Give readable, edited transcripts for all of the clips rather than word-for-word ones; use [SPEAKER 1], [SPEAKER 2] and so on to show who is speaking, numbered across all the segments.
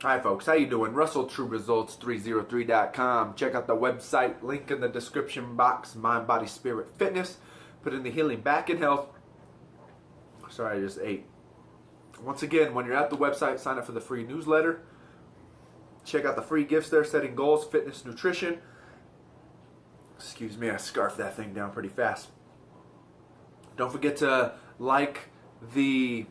[SPEAKER 1] Hi folks, how you doing? Russell, TrueResults303.com. Check out the website, link in the description box. Mind, Body, Spirit, Fitness. Put in the healing back in health. Sorry, I just ate. Once again, when you're at the website, sign up for the free newsletter. Check out the free gifts there, setting goals, fitness, nutrition. Excuse me, I scarfed that thing down pretty fast. Don't forget to like the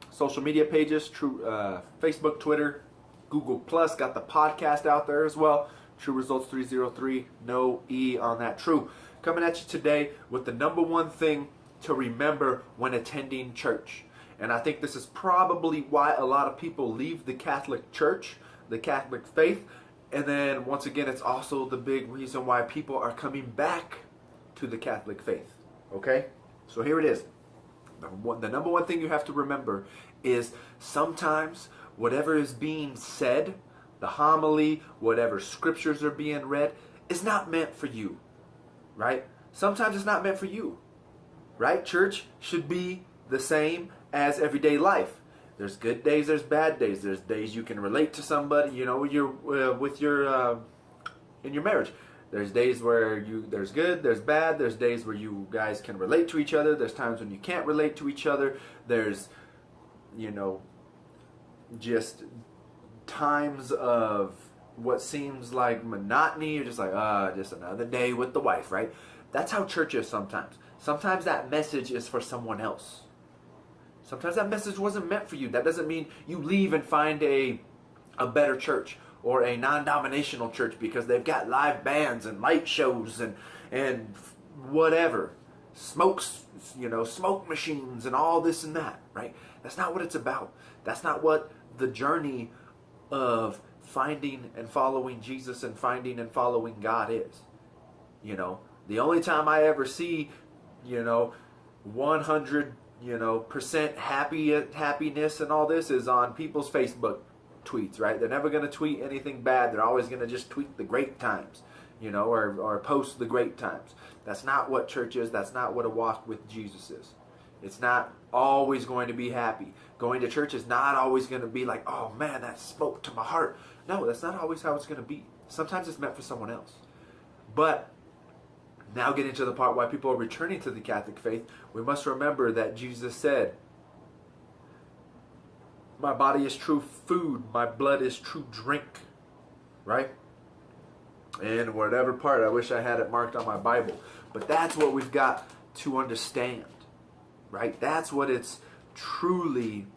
[SPEAKER 1] social media pages, Facebook, Twitter, Google Plus. Got the podcast out there as well. True Results 303, no E on that. True. Coming at you today with the number one thing to remember when attending church. And I think this is probably why a lot of people leave the Catholic Church, the Catholic faith. And then once again, it's also the big reason why people are coming back to the Catholic faith. Okay? So here it is. The number one thing you have to remember is sometimes whatever is being said, the homily, whatever scriptures are being read, is not meant for you. Right? Sometimes it's not meant for you. Right? Church should be the same as everyday life. There's good days, there's bad days. There's days you can relate to somebody, you know, in your marriage. There's days where there's good, there's bad. There's days where you guys can relate to each other. There's times when you can't relate to each other. There's, just times of what seems like monotony. You're just like, just another day with the wife, right? That's how church is sometimes. Sometimes that message is for someone else. Sometimes that message wasn't meant for you. That doesn't mean you leave and find a better church or a non-denominational church because they've got live bands and light shows and whatever. Smoke machines and all this and that, right? That's not what it's about. That's not what the journey of finding and following Jesus and finding and following God is. The only time I ever see, 100 percent happiness and all this is on people's Facebook tweets, right? They're never going to tweet anything bad. They're always going to just tweet the great times, or post the great times. That's not what church is. That's not what a walk with Jesus is. It's not always going to be happy. Going to church is not always going to be like, oh man, that spoke to my heart. No, that's not always how it's going to be. Sometimes it's meant for someone else. But now getting to the part why people are returning to the Catholic faith, we must remember that Jesus said, my body is true food, my blood is true drink, right? And whatever part, I wish I had it marked on my Bible. But that's what we've got to understand, right? That's what it's truly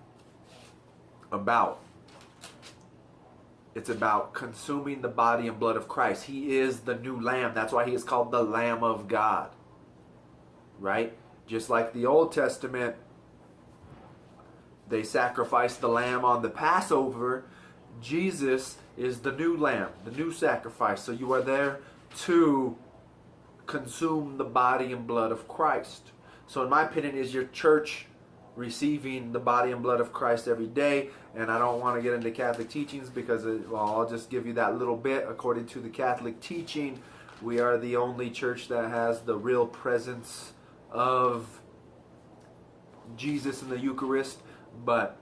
[SPEAKER 1] about. It's about consuming the body and blood of Christ. He is the new Lamb. That's why he is called the Lamb of God. Right? Just like the Old Testament, they sacrificed the lamb on the Passover. Jesus is the new lamb, the new sacrifice. So you are there to consume the body and blood of Christ. So in my opinion, is your church receiving the body and blood of Christ every day? And I don't want to get into Catholic teachings because I'll just give you that little bit. According to the Catholic teaching, we are the only church that has the real presence of Jesus in the Eucharist. But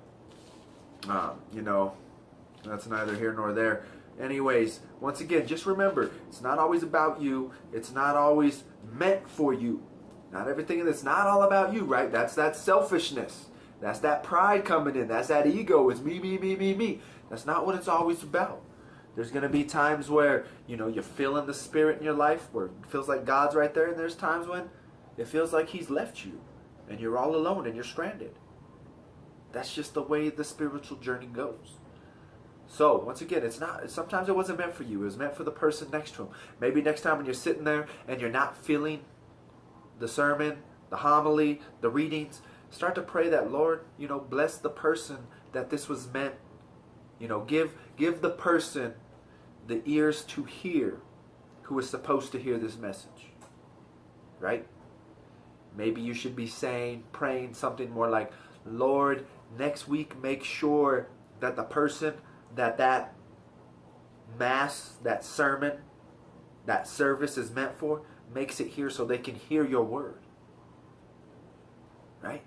[SPEAKER 1] that's neither here nor there. Anyways, once again, just remember, it's not always about you. It's not always meant for you. Not everything that's not all about you, right? That's that selfishness. That's that pride coming in. That's that ego. It's me, me, me, me, me. That's not what it's always about. There's going to be times where, you're feeling the Spirit in your life, where it feels like God's right there. And there's times when it feels like He's left you. And you're all alone and you're stranded. That's just the way the spiritual journey goes. So, once again, sometimes it wasn't meant for you. It was meant for the person next to him. Maybe next time when you're sitting there and you're not feeling the sermon, the homily, the readings, start to pray that, Lord, bless the person that this was meant. Give the person the ears to hear who is supposed to hear this message. Right? Maybe you should be praying something more like, Lord, next week make sure that the person that mass, that sermon, that service is meant for, makes it here so they can hear your word. Right?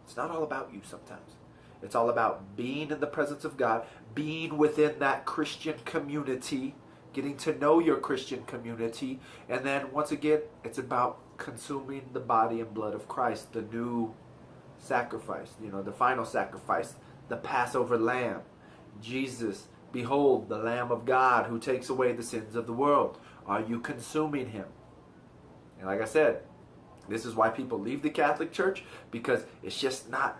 [SPEAKER 1] It's not all about you sometimes. It's all about being in the presence of God, being within that Christian community, getting to know your Christian community. And then once again, it's about consuming the body and blood of Christ, the new sacrifice, the final sacrifice, the Passover lamb. Jesus, behold, the Lamb of God who takes away the sins of the world. Are you consuming him? And like I said, this is why people leave the Catholic Church, because it's not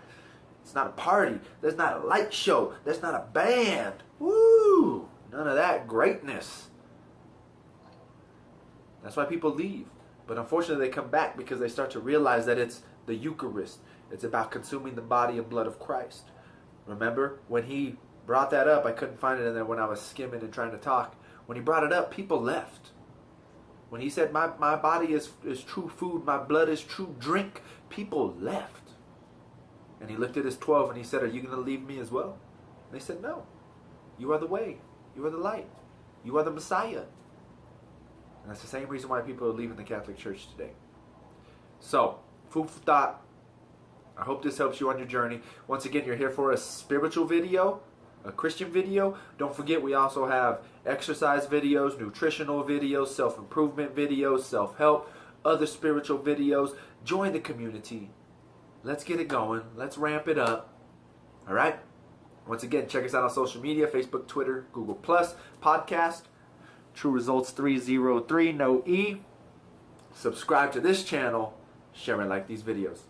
[SPEAKER 1] a party. There's not a light show. There's not a band. Woo! None of that greatness. That's why people leave. But unfortunately, they come back because they start to realize that it's the Eucharist. It's about consuming the body and blood of Christ. Remember, when he brought that up, I couldn't find it in there when I was skimming and trying to talk. When he brought it up, people left. When he said, my body is true food, my blood is true drink, people left. And he looked at his 12 and he said, are you going to leave me as well? And they said, no. You are the way. You are the light. You are the Messiah. And that's the same reason why people are leaving the Catholic Church today. So, food for thought. I hope this helps you on your journey. Once again, you're here for a spiritual video, a Christian video. Don't forget, we also have exercise videos, nutritional videos, self-improvement videos, self-help, other spiritual videos. Join the community. Let's get it going. Let's ramp it up. All right? Once again, check us out on social media, Facebook, Twitter, Google+, podcast, True Results 303, no E. Subscribe to this channel, share and like these videos.